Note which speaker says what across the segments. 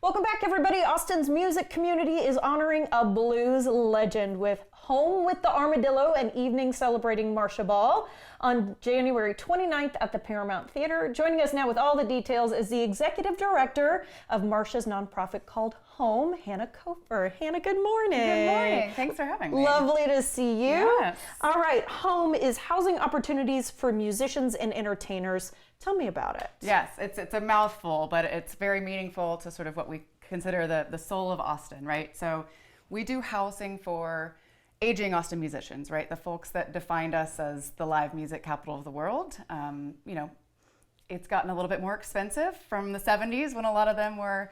Speaker 1: Welcome back, everybody. Austin's music community is honoring a blues legend with Home with the Armadillo, an evening celebrating Marcia Ball on January 29th at the Paramount Theatre. Joining us now with all the details is the executive director of Marcia's nonprofit called H.O.M.E, Hannah Kofer. Hannah, good morning.
Speaker 2: Good morning. Thanks for having me.
Speaker 1: Lovely to see you.
Speaker 2: Yes.
Speaker 1: All right, H.O.M.E is housing opportunities for musicians and entertainers. Tell me about it.
Speaker 2: Yes, it's a mouthful, but it's very meaningful to sort of what we consider the soul of Austin, right? So we do housing for aging Austin musicians, right? The folks that defined us as the live music capital of the world. It's gotten a little bit more expensive from the 70s when a lot of them were,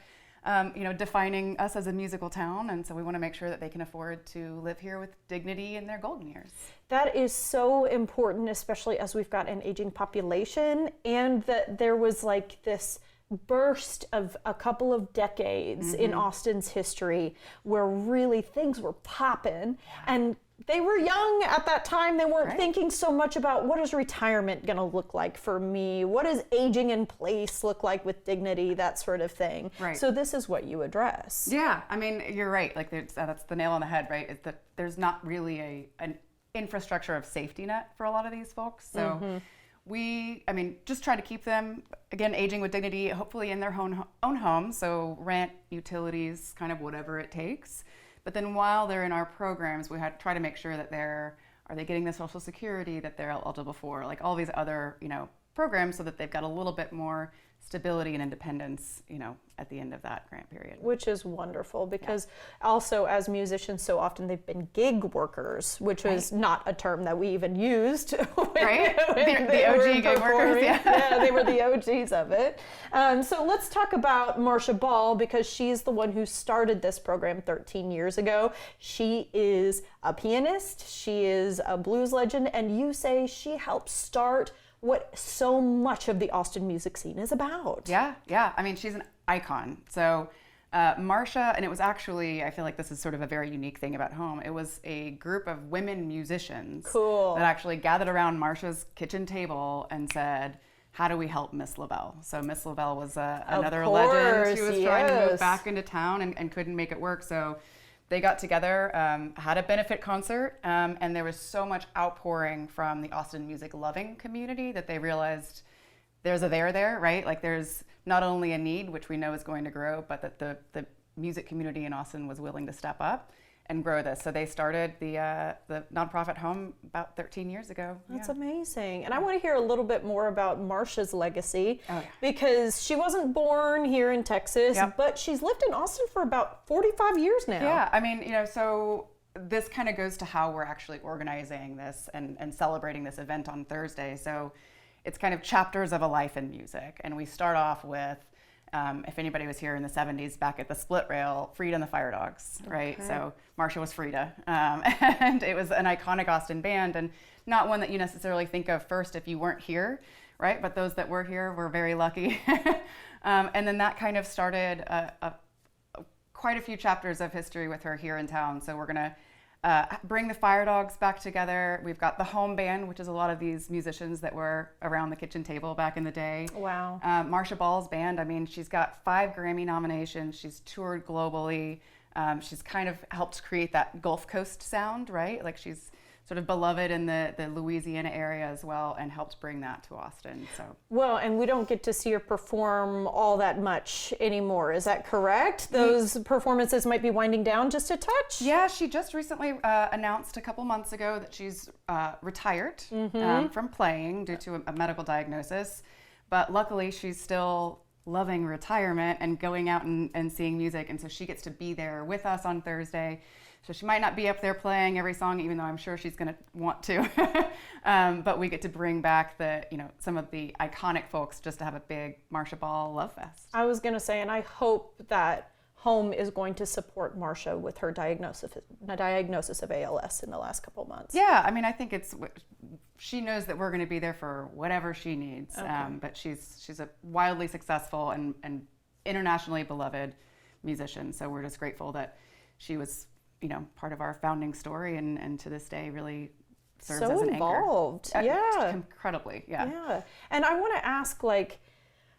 Speaker 2: defining us as a musical town. And so we want to make sure that they can afford to live here with dignity in their golden years.
Speaker 1: That is so important, especially as we've got an aging population, and that there was like this burst of a couple of decades in Austin's history where really things were popping, and they were young at that time. They weren't thinking so much about what is retirement going to look like for me? What does aging in place look like with dignity, that sort of thing.
Speaker 2: Right.
Speaker 1: So this is what you address.
Speaker 2: Yeah, I mean, you're right. Like that's the nail on the head, right? Is that there's not really an infrastructure of safety net for a lot of these folks. So we just try to keep them, again, aging with dignity, hopefully in their own home. So rent, utilities, kind of whatever it takes. But then while they're in our programs, we try to make sure that are they getting the Social Security that they're eligible for, like all these other, programs, so that they've got a little bit more stability and independence, at the end of that grant period.
Speaker 1: Which is wonderful, because also as musicians, so often they've been gig workers, which was not a term that we even used.
Speaker 2: The OG gig workers,
Speaker 1: yeah, they were the OGs of it. So let's talk about Marcia Ball, because she's the one who started this program 13 years ago. She is a pianist, she is a blues legend, and you say she helped start what so much of the Austin music scene is about.
Speaker 2: Yeah. I mean, she's an icon. So Marcia, and it was actually, I feel like this is sort of a very unique thing about H.O.M.E. It was a group of women musicians that actually gathered around Marcia's kitchen table and said, how do we help Miss LaBelle? So Miss LaBelle was another legend. She was trying to move back into town and couldn't make it work. So they got together, had a benefit concert, and there was so much outpouring from the Austin music loving community that they realized there's a there, right? Like there's not only a need, which we know is going to grow, but that the music community in Austin was willing to step up and grow this. So they started the nonprofit H.O.M.E about 13 years ago.
Speaker 1: That's amazing. And I want to hear a little bit more about Marcia's legacy, because she wasn't born here in Texas, but she's lived in Austin for about 45 years now.
Speaker 2: Yeah, I mean, so this kind of goes to how we're actually organizing this and celebrating this event on Thursday. So it's kind of chapters of a life in music. And we start off with, if anybody was here in the 70s, back at the Split Rail, Frida and the Fire Dogs, right? Okay. So Marcia was Frida, and it was an iconic Austin band, and not one that you necessarily think of first if you weren't here, right? But those that were here were very lucky. And then that kind of started quite a few chapters of history with her here in town. So we're gonna bring the Fire Dogs back together. We've got the H.O.M.E band, which is a lot of these musicians that were around the kitchen table back in the day.
Speaker 1: Wow.
Speaker 2: Marcia Ball's band, I mean, she's got 5 Grammy nominations. She's toured globally. She's kind of helped create that Gulf Coast sound, right? Like she's sort of beloved in the Louisiana area as well, and helped bring that to Austin. So
Speaker 1: well, and we don't get to see her perform all that much anymore. Is that correct? Those performances might be winding down just a touch?
Speaker 2: Yeah, she just recently announced a couple months ago that she's retired from playing due to a medical diagnosis. But luckily, she's still loving retirement and going out and seeing music. And so she gets to be there with us on Thursday. So she might not be up there playing every song, even though I'm sure she's going to want to. But we get to bring back some of the iconic folks just to have a big Marcia Ball love fest.
Speaker 1: I was going to say, and I hope that H.O.M.E is going to support Marcia with her diagnosis of ALS in the last couple months.
Speaker 2: Yeah, I mean, I think she knows that we're going to be there for whatever she needs. Okay. But she's a wildly successful and internationally beloved musician. So we're just grateful that she was part of our founding story, and to this day really serves as an
Speaker 1: involved.
Speaker 2: anchor.
Speaker 1: Yeah.
Speaker 2: Incredibly, yeah.
Speaker 1: And I want to ask,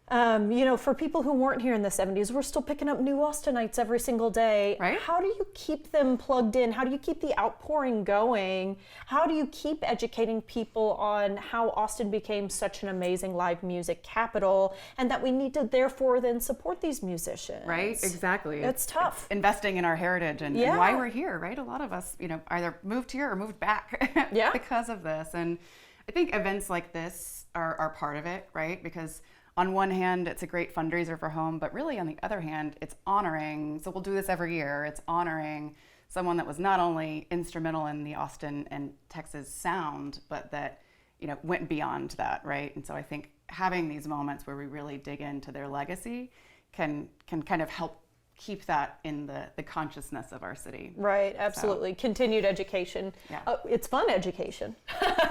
Speaker 1: For people who weren't here in the 70s, we're still picking up new Austinites every single day.
Speaker 2: Right.
Speaker 1: How do you keep them plugged in? How do you keep the outpouring going? How do you keep educating people on how Austin became such an amazing live music capital and that we need to therefore then support these musicians?
Speaker 2: Right, exactly.
Speaker 1: It's tough.
Speaker 2: It's investing in our heritage and why we're here, right? A lot of us, either moved here or moved back because of this. And I think events like this are part of it, right? Because on one hand, it's a great fundraiser for H.O.M.E, but really on the other hand, it's honoring, so we'll do this every year, it's honoring someone that was not only instrumental in the Austin and Texas sound, but that, went beyond that, right? And so I think having these moments where we really dig into their legacy can kind of help keep that in the consciousness of our city.
Speaker 1: Right, absolutely. So, continued education. Yeah. It's fun education.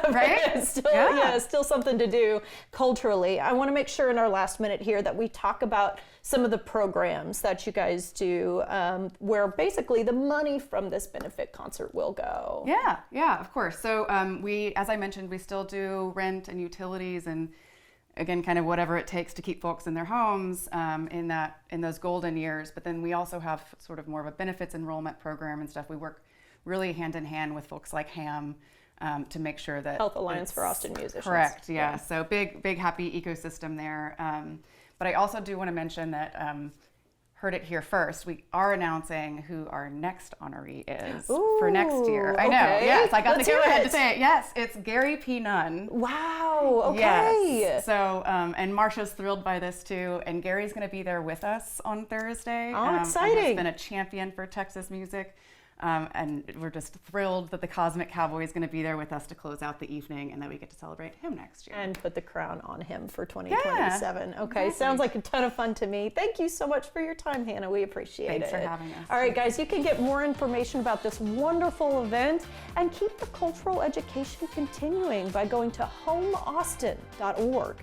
Speaker 2: Right?
Speaker 1: It's still something to do culturally. I want to make sure in our last minute here that we talk about some of the programs that you guys do where basically the money from this benefit concert will go.
Speaker 2: Yeah, of course. So we, as I mentioned, we still do rent and utilities and again, kind of whatever it takes to keep folks in their homes in those golden years. But then we also have sort of more of a benefits enrollment program and stuff. We work really hand in hand with folks like H.O.M.E to make sure that
Speaker 1: Health Alliance for Austin Musicians.
Speaker 2: Correct. Yeah. So big happy ecosystem there. But I also do want to mention that heard it here first. We are announcing who our next honoree is for next year. I know. Yes, I got the go ahead to say it. Yes, it's Gary P. Nunn.
Speaker 1: Wow. Okay.
Speaker 2: Yes. So, and Marcia's thrilled by this too. And Gary's going to be there with us on Thursday.
Speaker 1: Oh, exciting!
Speaker 2: He's been a champion for Texas music. And we're just thrilled that the Cosmic Cowboy is going to be there with us to close out the evening and that we get to celebrate him next year.
Speaker 1: And put the crown on him for 2027.
Speaker 2: Yeah,
Speaker 1: okay, exactly. Sounds like a ton of fun to me. Thank you so much for your time, Hannah. We appreciate it.
Speaker 2: Thanks for having us.
Speaker 1: All right, guys, you can get more information about this wonderful event and keep the cultural education continuing by going to homeaustin.org.